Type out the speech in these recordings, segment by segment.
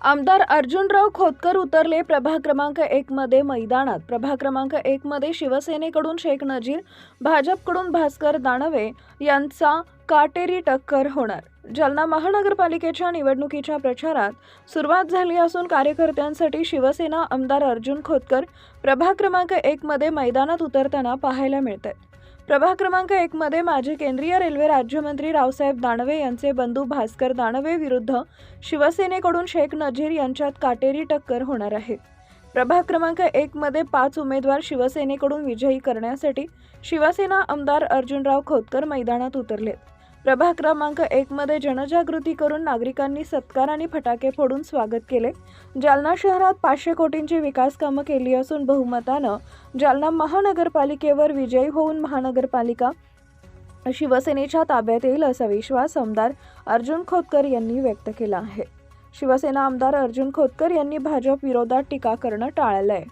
आमदार अर्जुनराव खोतकर उतरले प्रभाग क्रमांक 1 मध्ये मैदानात। प्रभाग क्रमांक 1 मध्ये शिवसेनेकडून शेख नजीर, भाजपकडून भास्कर दानवे यांचा काटेरी टक्कर होणार। जालना महानगरपालिकेच्या निवडणुकीच्या प्रचारात सुरुवात झाली असून कार्यकर्त्यांसाठी शिवसेना आमदार अर्जुन खोतकर प्रभाग क्रमांक 1 मध्ये मैदानात उतरताना पाहायला मिळतात। प्रभाग क्रमांक 1 मध्ये माजी केंद्रीय रेल्वे राज्यमंत्री रावसाहेब दानवे यांचे बंधू भास्कर दानवे विरुद्ध शिवसेनेकडून शेख नजीर यांच्यात काटेरी टक्कर होणार आहे। प्रभाग क्रमांक 1 मध्ये 5 उमेदवार शिवसेनेकडून विजयी करण्यासाठी शिवसेना आमदार अर्जुनराव खोतकर मैदानात उतरले। प्रभाग क्रमांक 1 मध्ये जनजागृती करून नागरिकांनी सत्कार आणि फटाके फोडून स्वागत केले। जालना शहरात 500 कोटींची विकास कामं केली असून बहुमतानं जालना महानगरपालिकेवर विजयी होऊन महानगरपालिका शिवसेनेच्या ताब्यात येईल असा विश्वास आमदार अर्जुन खोतकर यांनी व्यक्त केला आहे। शिवसेना आमदार अर्जुन खोतकर यांनी भाजप विरोधात टीका करणं टाळलंय।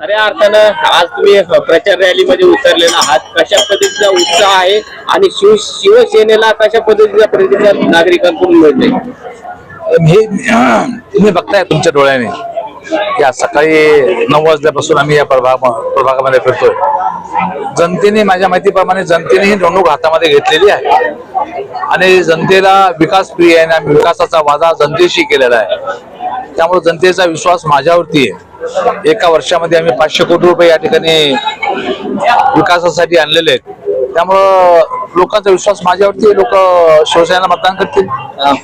खऱ्या अर्थानं आज तुम्ही प्रचार रॅलीमध्ये उतरलेला आहात, कशा पद्धतीचा उत्साह आहे आणि शिवसेनेला कशा पद्धतीचा प्रतिसाद नागरिकांकडून मिळतोय हे तुम्ही बघताय तुमच्या डोळ्याने। या सकाळी 9 वाजल्यापासून आम्ही या प्रभागामध्ये फिरतोय। जनतेने माझ्या माहितीप्रमाणे जनतेने ही निवडणूक हातामध्ये घेतलेली आहे आणि जनतेला विकास प्रिय आहे आणि विकासाचा वादा जनतेशी केलेला आहे। त्यामुळे जनतेचा विश्वास माझ्यावरती आहे। एका वर्षामध्ये आम्ही 500 कोटी रुपये या ठिकाणी विकासासाठी आणलेले आहेत। त्यामुळं लोकांचा विश्वास माझ्यावरती, लोक शिवसेनेला मतदान करतील।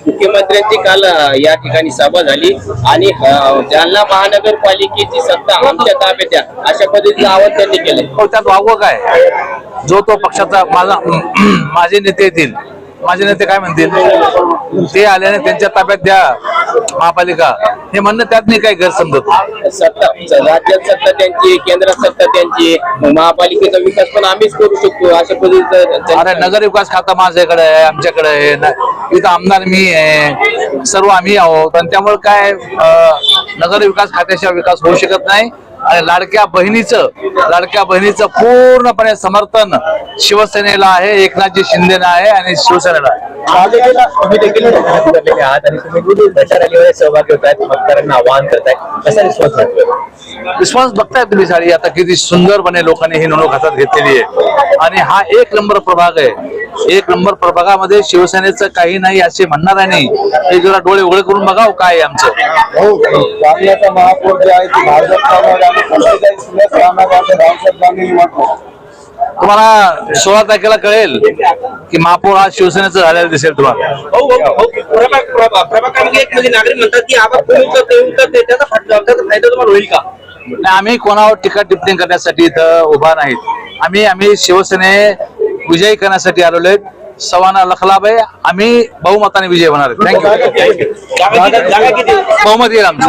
मुख्यमंत्र्यांची काल या ठिकाणी सभा झाली आणि जालना महानगरपालिकेची सत्ता आमच्या ताब्यात आहे अशा पद्धतीचं आवाहन त्यांनी केलंय। त्यात वावग आहे, जो तो पक्षाचा माझे नेते येतील, माझे नेते काय म्हणतील ते आल्याने त्यांच्या ताब्यात द्या महापालिका, हे म्हणणं त्यात नाही काही गैरसमजत। सत्ता राज्यात सत्ता त्यांची, केंद्रात सत्ता त्यांची, महापालिकेचा विकास पण आम्हीच करू शकतो अशा पद्धतीचं। अरे नगर विकास खाता माझ्याकडे आहे, आमच्याकडे आहे, इथं आमदार मी आहे, सर्व आम्ही आहोत आणि त्यामुळे काय नगर विकास खात्याशिवाय विकास होऊ शकत नाही. आणि लाडक्या बहिणीचं पूर्णपणे समर्थन शिवसेनेला आहे, एकनाथजी शिंदेला आहे आणि शिवसेनेला आहे. तुम्ही देखील उतरलेले आहात आणि तुम्ही प्रचार रॅलीमध्ये सहभागी होत आहेत, मतदारांना आवाहन करताय, कसा रिस्पॉन्स वाटतोय? रिस्पॉन्स बघताय तुम्ही साडी आता किती सुंदरपणे लोकांनी ही निवडणूक हातात घेतलेली आहे आणि हा 1 नंबर प्रभाग आहे. 1 नंबर प्रभागामध्ये शिवसेनेचं काही नाही असे म्हणणार नाही. हे जरा डोळे उघडे करून बघाव काय आहे आमचं. जालन्याचा महापौर जे आहे ते भाजपचा आणि 45 रामागावचे रावसाहेब दानवे म्हटलं. तुम्हाला 16 तारखेला कळेल की महापौर हा शिवसेनेचा झालेला दिसेल तुम्हाला. प्रभागामध्ये एक म्हणजे नागरिक म्हणतात की आबा कोणी उतरते त्याचा फायदा तुम्हाला होईल का? नाही, आम्ही कोणावर टीका टिप्पणी करण्यासाठी इथं उभा नाहीत. आम्ही शिवसेने विजयी करण्यासाठी आलेलो आहेत. सवाना लखलाबाई आम्ही बहुमताने विजय होणार आहे. थँक्यू. बहुमत येईल आमचं.